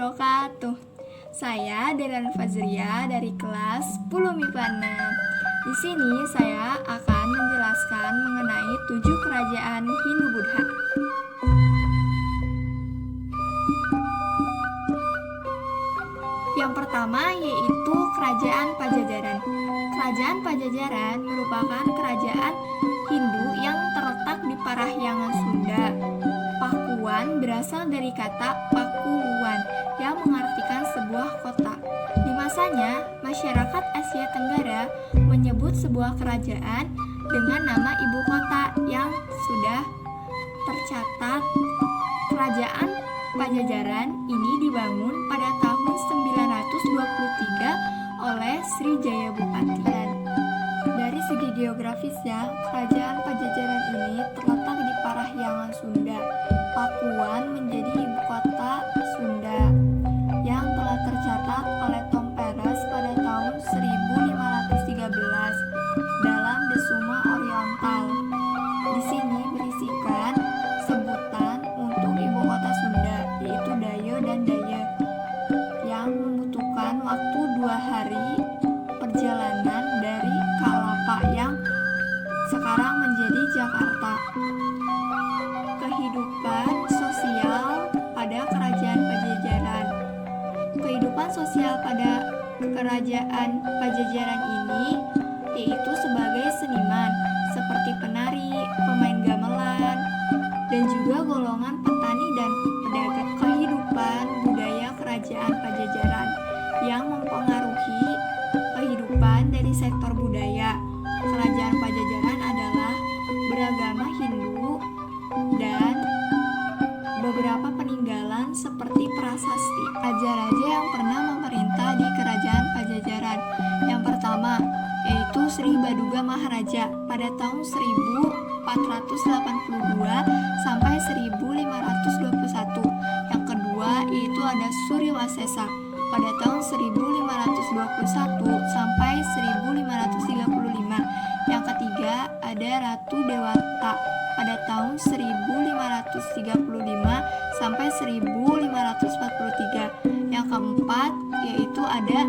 wabarakatuh. Saya Deran Fazria dari kelas 10 MIPA 6. Di sini saya akan menjelaskan mengenai 7 kerajaan Hindu-Buddha. Yang pertama yaitu Kerajaan Pajajaran. Kerajaan Pajajaran merupakan kerajaan Hindu yang terletak di Parahyangan Sunda. Pakuan berasal dari kata Pakuluan yang mengartikan sebuah kota. Di masanya, masyarakat Asia Tenggara menyebut sebuah kerajaan dengan nama ibu kota yang sudah tercatat. Kerajaan Pajajaran ini dibangun pada tahun 923 oleh Srijaya Bupati. Dari segi geografisnya, kerajaan Pajajaran ini terletak di Parahyangan Sunda. Pakuan menjadi ibu kota Sunda yang telah tercatat oleh Tom Perez pada tahun 1513 dalam The Suma Oriental. Di sini berisikan sebutan untuk ibu kota Sunda, yaitu Dayo dan Daya, yang membutuhkan waktu 2 hari perjalanan dari Kalapa yang sekarang menjadi Jakarta. Kehidupan sosial pada Kerajaan Pajajaran. Kehidupan sosial pada Kerajaan Pajajaran ini yaitu sebagai seniman seperti penari, pemain gamelan, dan juga golongan petani dan pedagang. Kehidupan budaya Kerajaan Pajajaran yang mempengaruhi kehidupan dari sektor budaya. Kerajaan Pajajaran adalah beragama Hindu dan beberapa peninggalan seperti prasasti. Raja-raja yang pernah memerintah di Kerajaan Pajajaran. Yang pertama yaitu Sri Baduga Maharaja pada tahun 1482 sampai 1521. Yang kedua yaitu ada Suriwasesa pada tahun 1521 sampai 1535. Yang ketiga ada Ratu Dewata pada tahun 1535 sampai 1543. Yang keempat yaitu ada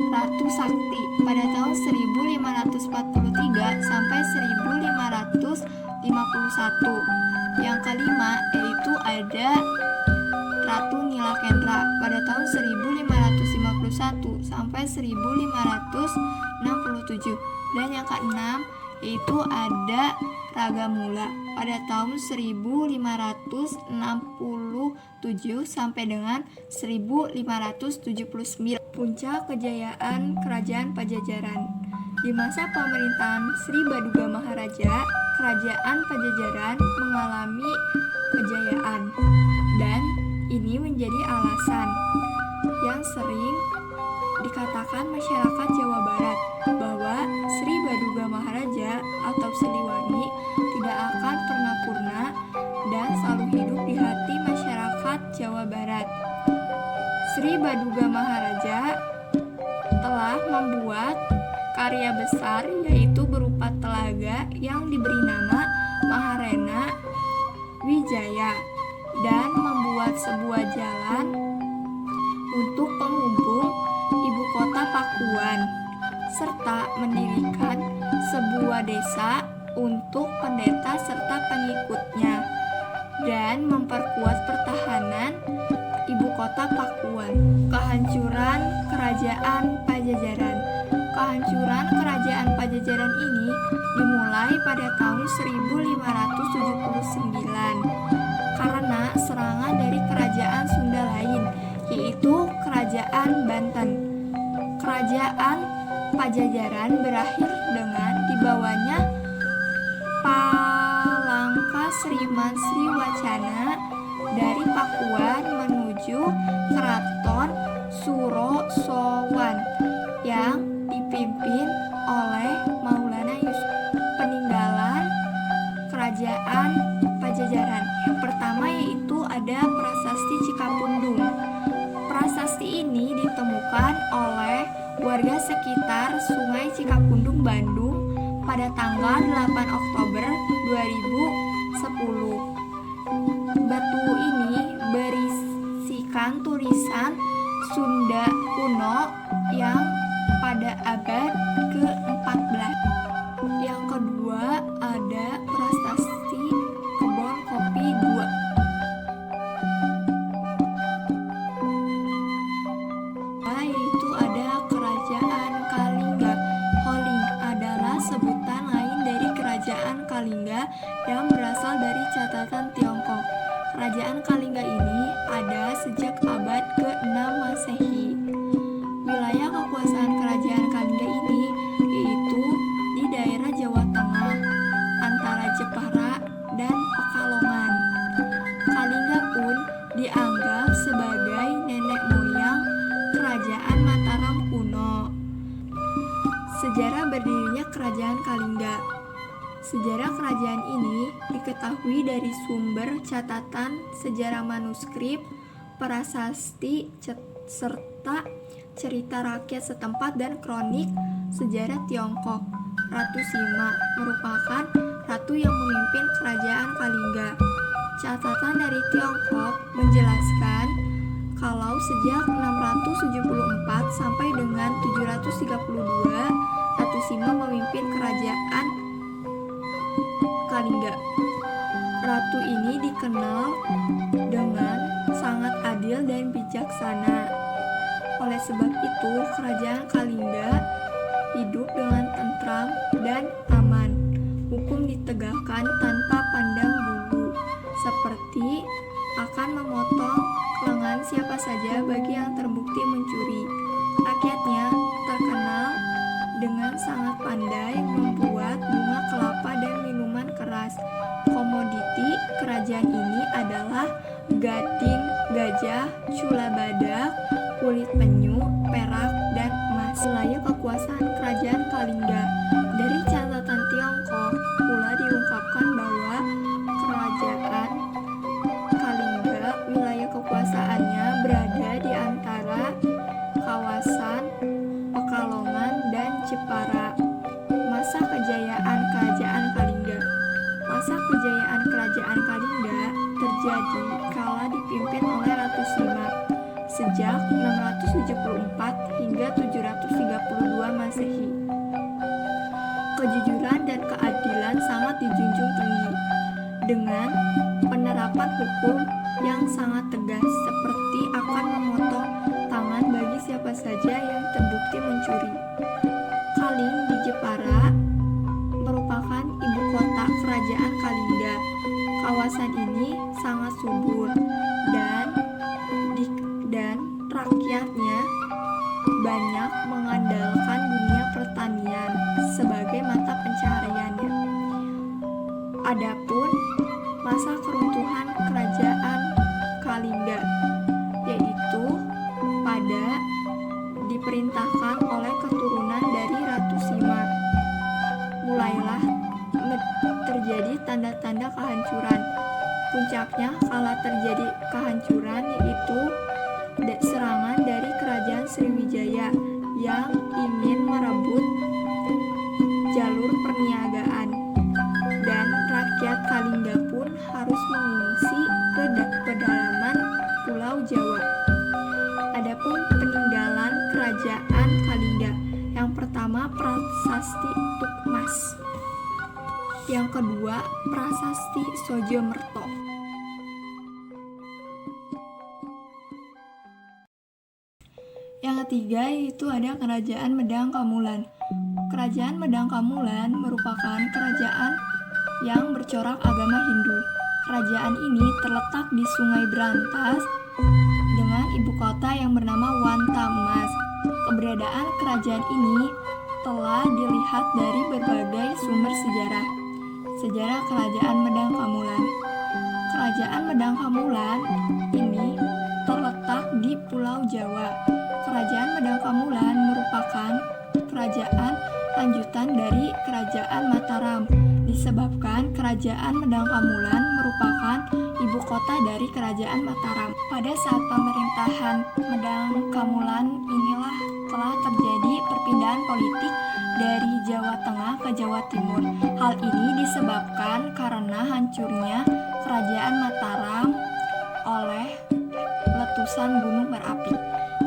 Ratu Sakti pada tahun 1543 sampai 1551. Yang kelima yaitu ada Ratu Nilakendra pada tahun 1551 sampai 1567. Dan yang keenam yaitu ada Ragamula pada tahun 1567 sampai dengan 1579. Puncak kejayaan Kerajaan Pajajaran. Di masa pemerintahan Sri Baduga Maharaja, Kerajaan Pajajaran mengalami kejayaan, dan ini menjadi alasan yang sering dikatakan masyarakat Jawa Barat bahwa Sri Baduga Maharaja atau Siliwangi tidak akan pernah purna dan selalu hidup di hati masyarakat Jawa Barat. Sri Baduga Maharaja telah membuat karya besar yaitu berupa telaga yang diberi nama Maharena Wijaya dan membuat sebuah jalan untuk penghubung ibu kota Pakuan serta mendirikan sebuah desa untuk pendeta serta pengikutnya dan memperkuat pertahanan ibu kota Pakuan. Kehancuran Kerajaan Pajajaran. Kehancuran Kerajaan Pajajaran ini dimulai pada tahun 1579 karena serangan dari kerajaan Sunda lain, yaitu Kerajaan Banten. Kerajaan Pajajaran berakhir dengan dibawanya Palangka Sriman Sriwacana dari Pakuan menuju Keraton Surosowan yang dipimpin oleh Maulana Yusuf. Peninggalan Kerajaan Pajajaran. Yang pertama yaitu ada Prasasti Cikapundung. Prasasti ini ditemukan oleh warga sekitar Sungai Cikapundung, Bandung pada tanggal 8 Oktober 2010. Batu ini berisikan menemukan tulisan Sunda kuno yang pada abad ke-14. Yang kedua ada Prasasti Kebon Kopi II. Yaitu ada Kerajaan Kalingga. Holing adalah sebutan lain dari Kerajaan Kalingga yang berasal dari catatan Tiongkok. Kerajaan Kalingga ini ada sejak abad ke-6 Masehi. Wilayah kekuasaan Kerajaan Kalingga ini yaitu di daerah Jawa Tengah antara Jepara dan Pekalongan. Kalingga pun dianggap sebagai nenek moyang Kerajaan Mataram kuno. Sejarah berdirinya Kerajaan Kalingga. Sejarah kerajaan ini diketahui dari sumber catatan sejarah manuskrip, prasasti, serta cerita rakyat setempat dan kronik sejarah Tiongkok. Ratu Sima merupakan ratu yang memimpin Kerajaan Kalingga. Catatan dari Tiongkok menjelaskan kalau sejak 674 sampai dengan 732 Ratu Sima memimpin Kerajaan Kalingga. Ratu ini dikenal dengan sangat adil dan bijaksana. Oleh sebab itu, Kerajaan Kalingga hidup dengan tentram dan aman. Hukum ditegakkan tanpa pandang bulu, seperti akan memotong lengan siapa saja bagi yang terbukti mencuri. Rakyatnya terkenal dengan sangat pandai membuat bunga kelapa dan minuman keras. Komoditi kerajaan ini adalah gading, gajah, cula badak, kulit penyu, perak, dan emas. Wilayah kekuasaan Kerajaan Kalingga. Dari catatan Tiongkok pula diungkapkan bahwa Kerajaan Kalingga wilayah kekuasaannya berada di antara kawasan Pekalongan dan Jepara. Masa kejayaan Kerajaan Kalingga. Masa kejayaan Kerajaan Kalingga terjadi kala dipimpin oleh Ratu Sima sejak 674 hingga 732 Masehi. Kejujuran dan keadilan sangat dijunjung tinggi dengan penerapan hukum yang sangat tegas, seperti akan memotong tangan bagi siapa saja yang terbukti mencuri. Kaling di Jepara merupakan ibu kota Kerajaan Kalingga. Kawasan ini sangat subur dan rakyatnya banyak mengandalkan dunia pertanian sebagai mata pencahariannya. Adapun masa keruntuhan Kerajaan Kalingga, yaitu pada diperintahkan oleh keturunan dari Ratu Sima, mulailah terjadi tanda-tanda kehancuran. Puncaknya kala terjadi kehancuran yaitu serangan dari Kerajaan Sriwijaya yang ingin merebut jalur perniagaan, dan rakyat Kalingga pun harus mengungsi ke pedalaman Pulau Jawa. Adapun peninggalan Kerajaan Kalingga, yang pertama Prasasti Tukmas, yang kedua Prasasti Sojomerto. Yang ketiga yaitu ada Kerajaan Medang Kamulan. Kerajaan Medang Kamulan merupakan kerajaan yang bercorak agama Hindu. Kerajaan ini terletak di Sungai Brantas dengan ibu kota yang bernama Wantamas. Keberadaan kerajaan ini telah dilihat dari berbagai sumber sejarah. Sejarah Kerajaan Medang Kamulan. Kerajaan Medang Kamulan ini terletak di Pulau Jawa. Kerajaan Medang Kamulan merupakan kerajaan lanjutan dari Kerajaan Mataram, disebabkan Kerajaan Medang Kamulan merupakan ibu kota dari Kerajaan Mataram. Pada saat pemerintahan Medang Kamulan inilah telah terjadi perpindahan politik dari Jawa Tengah ke Jawa Timur. Hal ini disebabkan karena hancurnya Kerajaan Mataram oleh letusan ratusan gunung berapi.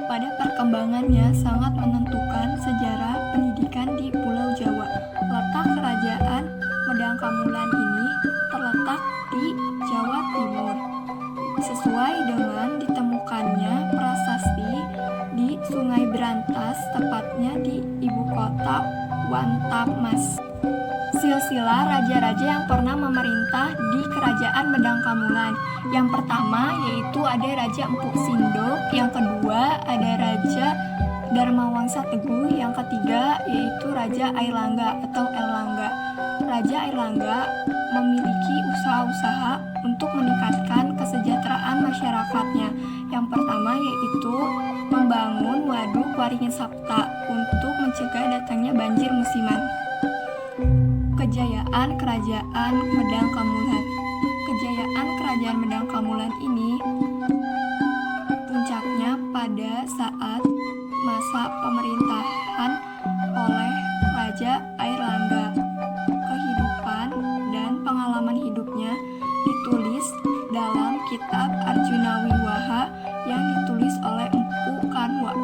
Pada perkembangannya sangat menentukan sejarah pendidikan di Pulau Jawa. Letak kerajaan Medangkamulan ini terletak di Jawa Timur. Sesuai dengan ditemukannya prasasti di Sungai Brantas, tepatnya di ibu kota Wantamas. Silsilah raja-raja yang pernah memerintah di kerajaan Medangkamulan. Yang pertama yaitu ada Raja Empuk Sindok, yang kedua ada Raja Dharmawangsa Teguh, yang ketiga yaitu Raja Airlangga atau Erlangga. Raja Airlangga memiliki usaha-usaha untuk meningkatkan kesejahteraan masyarakatnya. Yang pertama yaitu membangun waduk Waringin Sapta untuk mencegah datangnya banjir musiman. Kejayaan Kerajaan Medangkamulan. Kejayaan Kerajaan Medangkamulan ini puncaknya pada saat masa pemerintahan oleh Raja Airlangga. Kehidupan dan pengalaman hidupnya ditulis dalam kitab Arjuna Wiwaha yang ditulis oleh Empu Kanwa.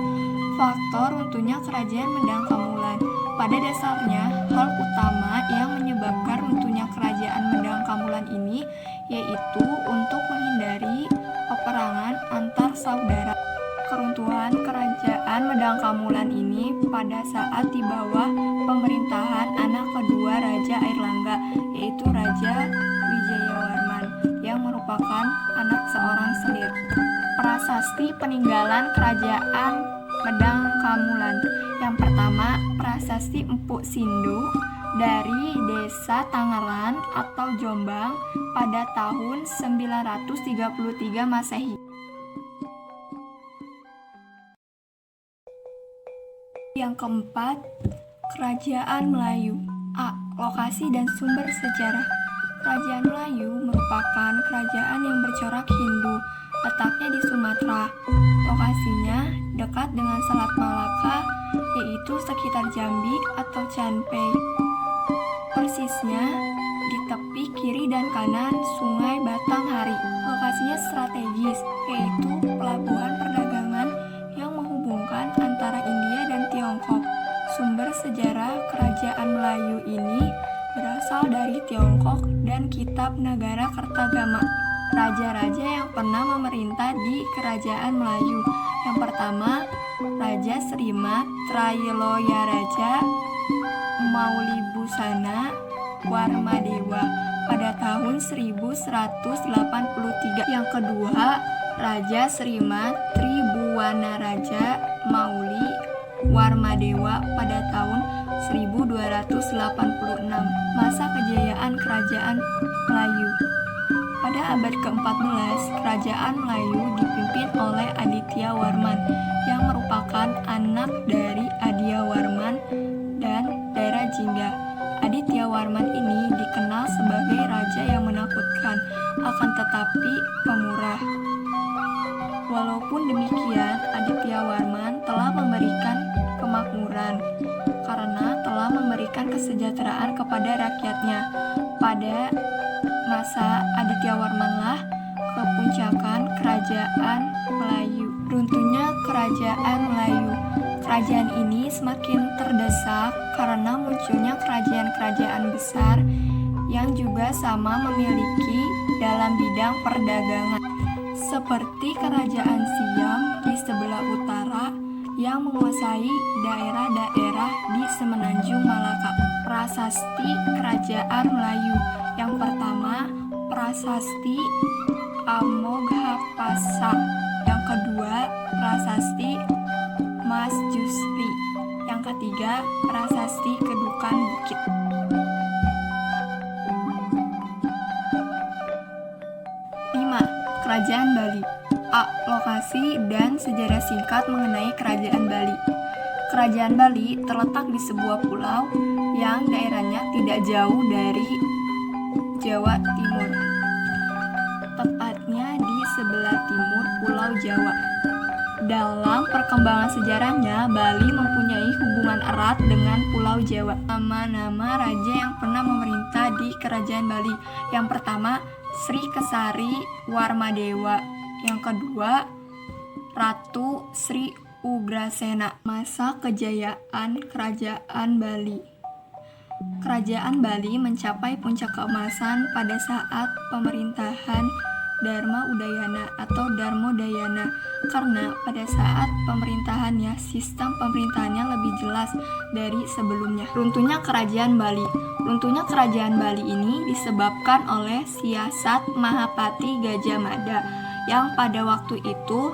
Faktor runtuhnya Kerajaan Medangkamulan. Pada dasarnya, hal utama yang menyebabkan runtuhnya Kerajaan Medangkamulan ini yaitu untuk menghindari peperangan antar saudara. Keruntuhan Kerajaan Medangkamulan ini pada saat di bawah pemerintahan anak kedua Raja Airlangga, yaitu Raja Wijayawarman, yang merupakan anak seorang selir. Prasasti peninggalan Kerajaan Medangkamulan. Yang pertama, Prasasti Empuk Sindok dari Desa Tangerang atau Jombang pada tahun 933 Masehi. Yang keempat, Kerajaan Melayu. A. Lokasi dan sumber sejarah. Kerajaan Melayu merupakan kerajaan yang bercorak Hindu, letaknya di Sumatera. Lokasinya dekat dengan Selat Malaka, yaitu sekitar Jambi atau Canpei. Persisnya di tepi kiri dan kanan Sungai Batanghari. Lokasinya strategis, yaitu pelabuhan perdagangan yang menghubungkan antara India dan Tiongkok. Sumber sejarah Kerajaan Melayu ini berasal dari Tiongkok dan Kitab Nagara Kertagama. Raja-raja yang pernah memerintah di Kerajaan Melayu. Yang pertama, Raja Srimat Trailoyaraja Maulibusana Warmadewa pada tahun 1183. Yang kedua, Raja Srimat Tribhuwanaraja Mauli Warmadewa pada tahun 1286. Masa kejayaan Kerajaan Melayu. Pada abad ke-14, Kerajaan Melayu dipimpin oleh Aditya Warman yang merupakan anak dari Adiyawarman dan Dara Jingga. Aditya Warman ini dikenal sebagai raja yang menakutkan, akan tetapi pemurah. Walaupun demikian, Aditya Warman telah memberikan kemakmuran karena telah memberikan kesejahteraan kepada rakyatnya. Pada masa Aditya Warmanlah kepuncakan Kerajaan Melayu. Runtuhnya Kerajaan Melayu. Kerajaan ini semakin terdesak karena munculnya kerajaan-kerajaan besar yang juga sama memiliki dalam bidang perdagangan, seperti Kerajaan Siam di sebelah utara yang menguasai daerah-daerah di Semenanjung Malaka. Prasasti Kerajaan Melayu. Yang pertama, Prasasti Amoghapasa. Yang kedua, Prasasti Mas Jusri. Yang ketiga, Prasasti Kedukan Bukit. 5. Kerajaan Bali. A. Lokasi dan sejarah singkat mengenai Kerajaan Bali. Kerajaan Bali terletak di sebuah pulau yang daerahnya tidak jauh dari Jawa Timur, tepatnya di sebelah timur Pulau Jawa. Dalam perkembangan sejarahnya, Bali mempunyai hubungan erat dengan Pulau Jawa. Nama-nama raja yang pernah memerintah di Kerajaan Bali. Yang pertama, Sri Kesari Warmadewa. Yang kedua, Ratu Sri Ugrasena. Masa kejayaan Kerajaan Bali. Kerajaan Bali mencapai puncak keemasan pada saat pemerintahan Dharma Udayana atau Darmodayana, karena pada saat pemerintahannya sistem pemerintahannya lebih jelas dari sebelumnya. Runtuhnya Kerajaan Bali. Runtuhnya Kerajaan Bali ini disebabkan oleh siasat Mahapati Gajah Mada yang pada waktu itu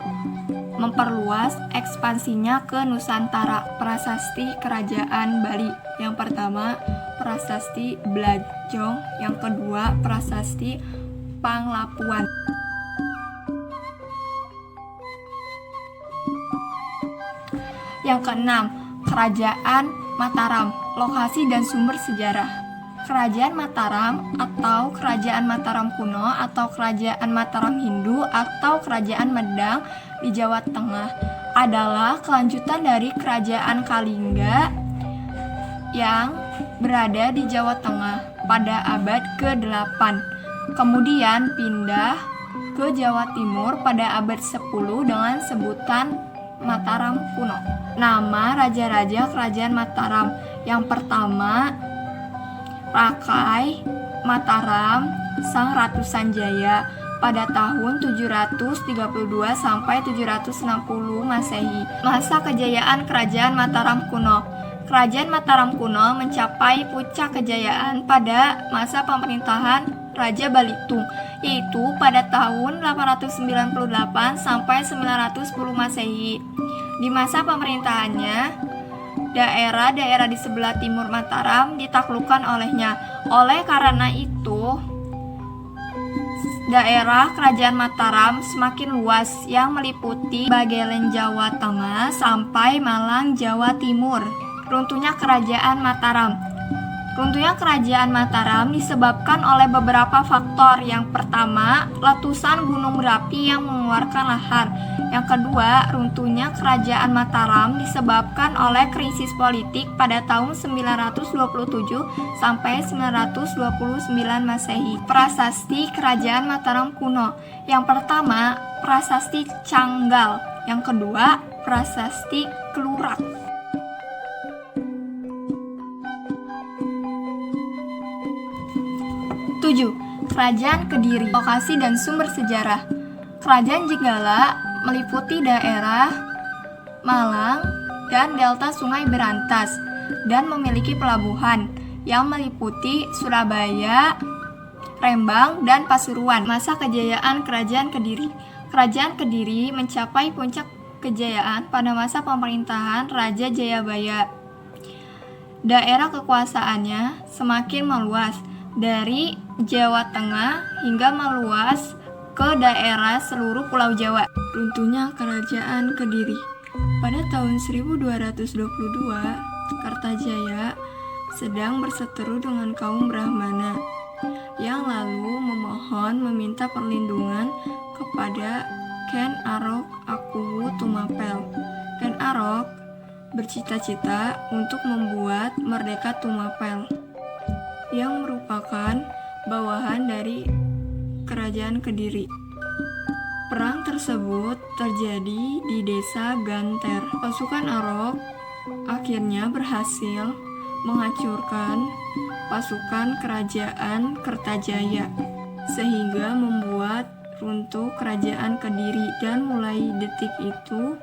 memperluas ekspansinya ke Nusantara. Prasasti Kerajaan Bali. Yang pertama, Prasasti Blajong. Yang kedua, Prasasti Panglapuan. Yang keenam, Kerajaan Mataram. Lokasi dan sumber sejarah. Kerajaan Mataram atau Kerajaan Mataram kuno atau Kerajaan Mataram Hindu atau Kerajaan Medang di Jawa Tengah adalah kelanjutan dari Kerajaan Kalingga yang berada di Jawa Tengah pada abad ke-8. Kemudian pindah ke Jawa Timur pada abad 10 dengan sebutan Mataram kuno. Nama raja-raja Kerajaan Mataram. Yang pertama, Rakai Mataram, Sang Ratu Sanjaya pada tahun 732 sampai 760 Masehi. Masa kejayaan Kerajaan Mataram kuno. Kerajaan Mataram kuno mencapai puncak kejayaan pada masa pemerintahan Raja Balitung, yaitu pada tahun 898 sampai 910 Masehi. Di masa pemerintahannya, daerah-daerah di sebelah timur Mataram ditaklukkan olehnya. Oleh karena itu, daerah Kerajaan Mataram semakin luas yang meliputi bagian Jawa Tengah sampai Malang, Jawa Timur. Runtuhnya Kerajaan Mataram. Runtuhnya Kerajaan Mataram disebabkan oleh beberapa faktor. Yang pertama, letusan Gunung Merapi yang mengeluarkan lahar. Yang kedua, runtuhnya Kerajaan Mataram disebabkan oleh krisis politik pada tahun 927 sampai 929 Masehi. Prasasti Kerajaan Mataram kuno. Yang pertama, Prasasti Canggal. Yang kedua, Prasasti Klurak. 7. Kerajaan Kediri. Lokasi dan sumber sejarah. Kerajaan Jenggala meliputi daerah Malang dan delta Sungai Berantas dan memiliki pelabuhan yang meliputi Surabaya, Rembang, dan Pasuruan. Masa kejayaan Kerajaan Kediri. Kerajaan Kediri mencapai puncak kejayaan pada masa pemerintahan Raja Jayabaya. Daerah kekuasaannya semakin meluas dari Jawa Tengah hingga meluas ke daerah seluruh Pulau Jawa. Runtuhnya Kerajaan Kediri. Pada tahun 1222, Kartajaya sedang berseteru dengan kaum Brahmana yang lalu meminta perlindungan kepada Ken Arok Akuwu Tumapel. Ken Arok bercita-cita untuk membuat Merdeka Tumapel yang merupakan bawahan dari Kerajaan Kediri. Perang tersebut terjadi di desa Ganter. Pasukan Arok akhirnya berhasil menghancurkan pasukan Kerajaan Kertajaya sehingga membuat runtuh Kerajaan Kediri, dan mulai detik itu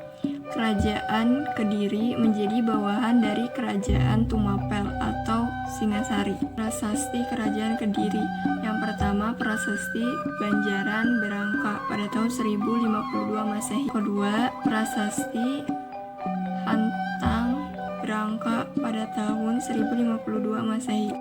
Kerajaan Kediri menjadi bawahan dari Kerajaan Tumapel atau Singasari. Prasasti Kerajaan Kediri. Yang pertama, Prasasti Banjaran Berangka pada tahun 1052 Masehi. Kedua, Prasasti Hantang Berangka pada tahun 1052 Masehi.